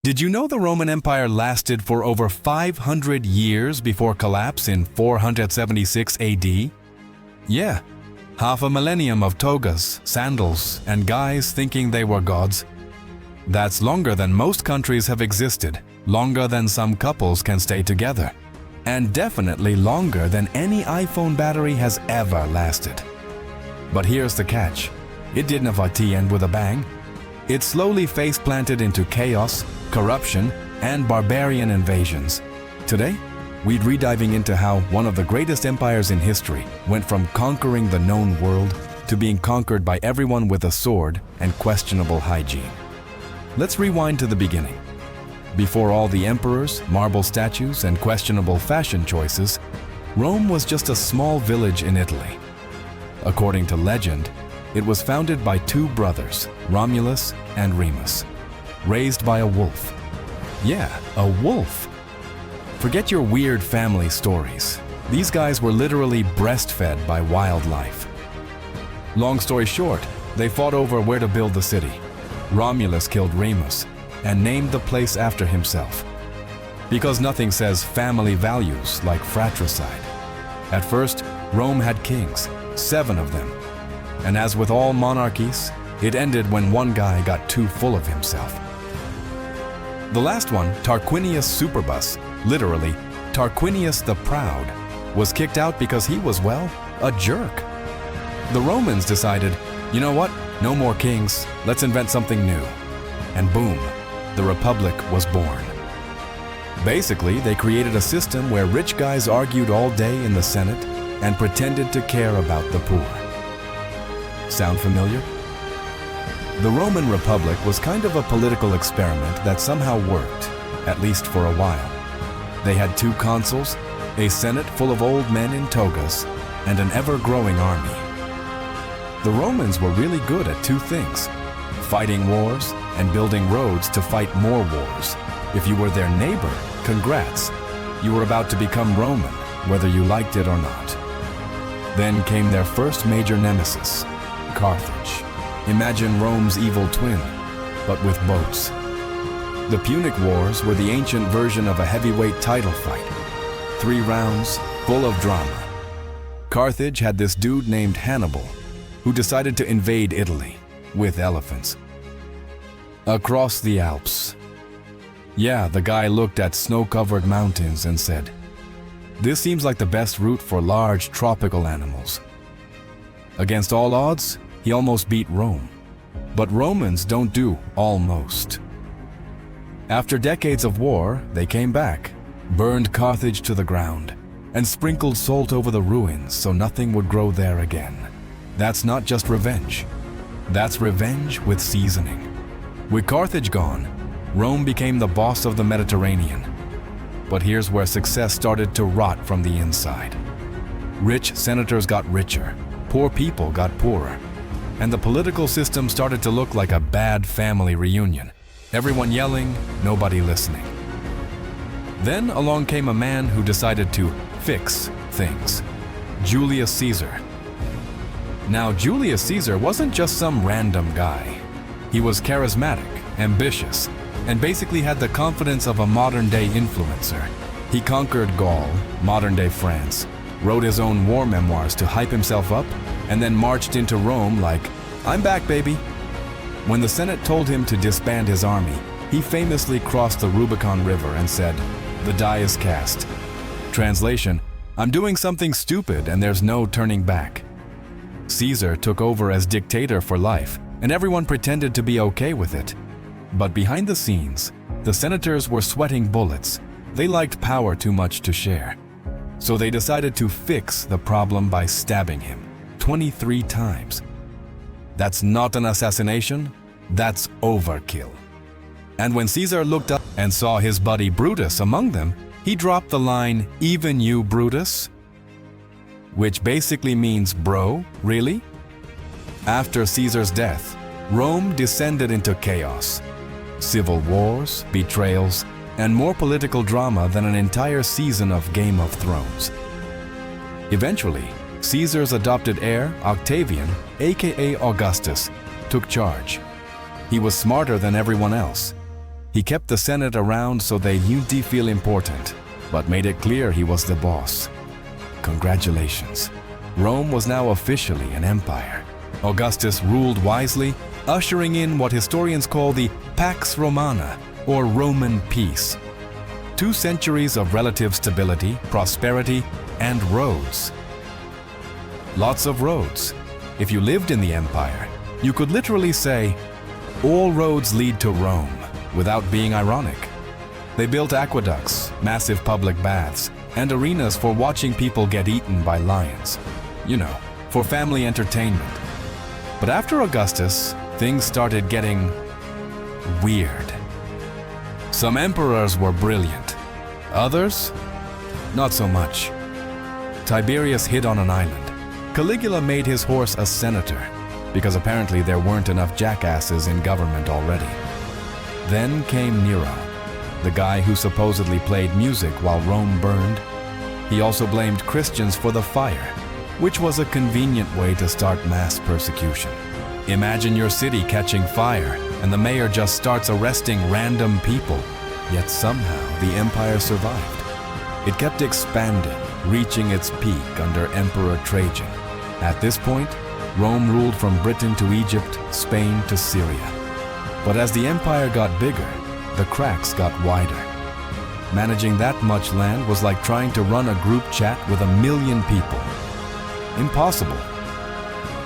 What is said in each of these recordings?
Did you know the Roman Empire lasted for over 500 years before collapse in 476 AD? Yeah, half a millennium of togas, sandals, and guys thinking they were gods. That's longer than most countries have existed, longer than some couples can stay together, and definitely longer than any iPhone battery has ever lasted. But here's the catch. It didn't end with a bang. It slowly face-planted into chaos, corruption, and barbarian invasions. Today, we'd re-diving into how one of the greatest empires in history went from conquering the known world to being conquered by everyone with a sword and questionable hygiene. Let's rewind to the beginning. Before all the emperors, marble statues, and questionable fashion choices, Rome was just a small village in Italy. According to legend, it was founded by two brothers, Romulus and Remus, raised by a wolf. Yeah, a wolf. Forget your weird family stories. These guys were literally breastfed by wildlife. Long story short, they fought over where to build the city. Romulus killed Remus and named the place after himself. Because nothing says family values like fratricide. At first, Rome had kings, 7 of them. And as with all monarchies, it ended when one guy got too full of himself. The last one, Tarquinius Superbus, literally Tarquinius the Proud, was kicked out because he was, well, a jerk. The Romans decided, you know what, no more kings, let's invent something new. And boom, the Republic was born. Basically, they created a system where rich guys argued all day in the Senate and pretended to care about the poor. Sound familiar? The Roman Republic was kind of a political experiment that somehow worked, at least for a while. They had 2 consuls, a senate full of old men in togas, and an ever-growing army. The Romans were really good at 2 things: fighting wars and building roads to fight more wars. If you were their neighbor, congrats. You were about to become Roman, whether you liked it or not. Then came their first major nemesis, Carthage. Imagine Rome's evil twin, but with boats. The Punic Wars were the ancient version of a heavyweight title fight. 3 rounds, full of drama. Carthage had this dude named Hannibal, who decided to invade Italy, with elephants. Across the Alps. Yeah, the guy looked at snow-covered mountains and said, "This seems like the best route for large tropical animals." Against all odds, he almost beat Rome. But Romans don't do almost. After decades of war, they came back, burned Carthage to the ground, and sprinkled salt over the ruins so nothing would grow there again. That's not just revenge. That's revenge with seasoning. With Carthage gone, Rome became the boss of the Mediterranean. But here's where success started to rot from the inside. Rich senators got richer, poor people got poorer, and the political system started to look like a bad family reunion. Everyone yelling, nobody listening. Then along came a man who decided to fix things. Julius Caesar. Now, Julius Caesar wasn't just some random guy. He was charismatic, ambitious, and basically had the confidence of a modern-day influencer. He conquered Gaul, modern-day France, wrote his own war memoirs to hype himself up, and then marched into Rome like, "I'm back, baby." When the Senate told him to disband his army, he famously crossed the Rubicon River and said, "The die is cast." Translation, "I'm doing something stupid and there's no turning back." Caesar took over as dictator for life, and everyone pretended to be okay with it. But behind the scenes, the senators were sweating bullets. They liked power too much to share. So they decided to fix the problem by stabbing him 23 times. That's not an assassination, that's overkill. And when Caesar looked up and saw his buddy Brutus among them, he dropped the line, "Even you, Brutus?" Which basically means, bro, really? After Caesar's death, Rome descended into chaos. Civil wars, betrayals, and more political drama than an entire season of Game of Thrones. Eventually, Caesar's adopted heir, Octavian, aka Augustus, took charge. He was smarter than everyone else. He kept the Senate around so they knew to feel important, but made it clear he was the boss. Congratulations. Rome was now officially an empire. Augustus ruled wisely, ushering in what historians call the Pax Romana, or Roman peace. 2 centuries of relative stability, prosperity, and roads. Lots of roads. If you lived in the empire, you could literally say, all roads lead to Rome, without being ironic. They built aqueducts, massive public baths, and arenas for watching people get eaten by lions. You know, for family entertainment. But after Augustus, things started getting weird. Some emperors were brilliant. Others, not so much. Tiberius hid on an island. Caligula made his horse a senator, because apparently there weren't enough jackasses in government already. Then came Nero, the guy who supposedly played music while Rome burned. He also blamed Christians for the fire, which was a convenient way to start mass persecution. Imagine your city catching fire and the mayor just starts arresting random people, yet somehow the empire survived. It kept expanding, reaching its peak under Emperor Trajan. At this point, Rome ruled from Britain to Egypt, Spain to Syria. But as the empire got bigger, the cracks got wider. Managing that much land was like trying to run a group chat with 1 million people. Impossible.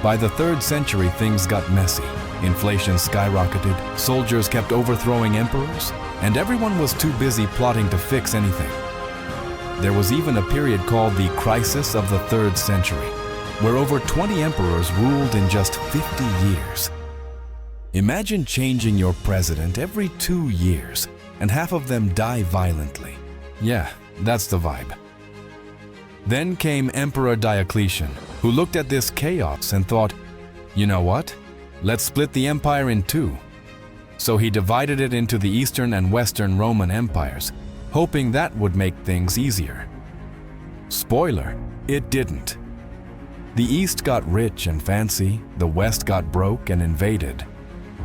By the 3rd century, things got messy. Inflation skyrocketed, soldiers kept overthrowing emperors, and everyone was too busy plotting to fix anything. There was even a period called the Crisis of the 3rd century, where over 20 emperors ruled in just 50 years. Imagine changing your president every 2 years, and half of them die violently. Yeah, that's the vibe. Then came Emperor Diocletian, who looked at this chaos and thought, you know what? Let's split the empire in 2. So he divided it into the Eastern and Western Roman empires, hoping that would make things easier. Spoiler, it didn't. The East got rich and fancy, the West got broke and invaded.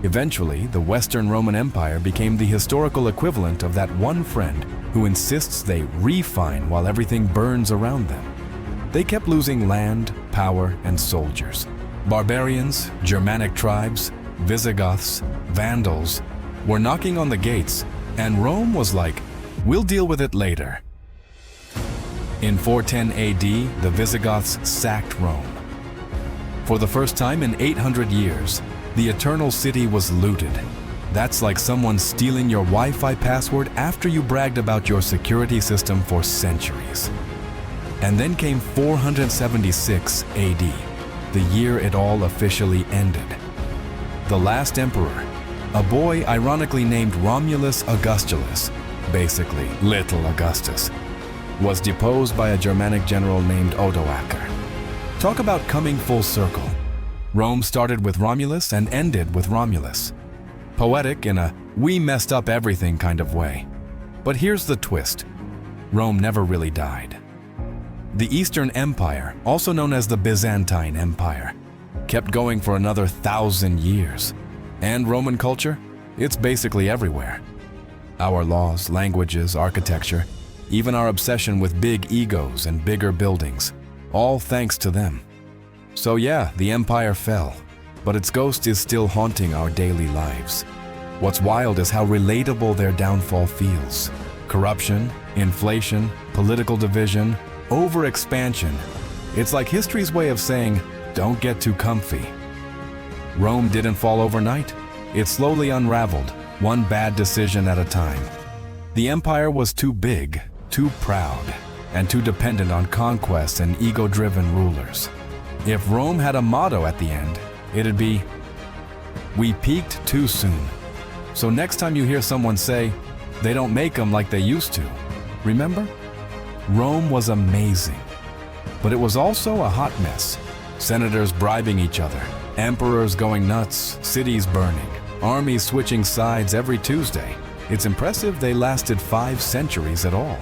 Eventually, the Western Roman Empire became the historical equivalent of that one friend who insists they refine while everything burns around them. They kept losing land, power, and soldiers. Barbarians, Germanic tribes, Visigoths, Vandals were knocking on the gates, and Rome was like, we'll deal with it later. In 410 AD, the Visigoths sacked Rome. For the first time in 800 years, the Eternal City was looted. That's like someone stealing your Wi-Fi password after you bragged about your security system for centuries. And then came 476 AD, the year it all officially ended. The last emperor, a boy ironically named Romulus Augustulus, basically Little Augustus, was deposed by a Germanic general named Odoacer. Talk about coming full circle. Rome started with Romulus and ended with Romulus. Poetic in a we messed up everything kind of way. But here's the twist. Rome never really died. The Eastern Empire, also known as the Byzantine Empire, kept going for another 1,000 years. And Roman culture? It's basically everywhere. Our laws, languages, architecture, even our obsession with big egos and bigger buildings, all thanks to them. So yeah, the empire fell, but its ghost is still haunting our daily lives. What's wild is how relatable their downfall feels. Corruption, inflation, political division, overexpansion. It's like history's way of saying, don't get too comfy. Rome didn't fall overnight. It slowly unraveled, one bad decision at a time. The empire was too big, too proud, and too dependent on conquest and ego-driven rulers. If Rome had a motto at the end, it'd be, we peaked too soon. So next time you hear someone say, they don't make them like they used to, remember? Rome was amazing, but it was also a hot mess. Senators bribing each other, emperors going nuts, cities burning, armies switching sides every Tuesday. It's impressive they lasted 5 centuries at all.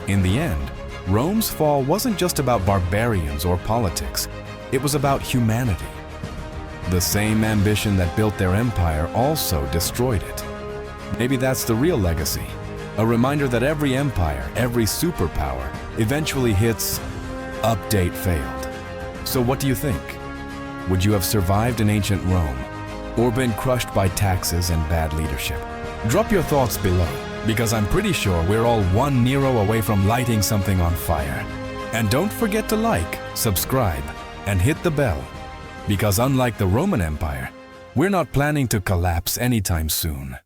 In the end, Rome's fall wasn't just about barbarians or politics, it was about humanity. The same ambition that built their empire also destroyed it. Maybe that's the real legacy. A reminder that every empire, every superpower, eventually hits update failed. So what do you think? Would you have survived in ancient Rome or been crushed by taxes and bad leadership? Drop your thoughts below, because I'm pretty sure we're all one Nero away from lighting something on fire. And don't forget to like, subscribe, and hit the bell, because unlike the Roman Empire, we're not planning to collapse anytime soon.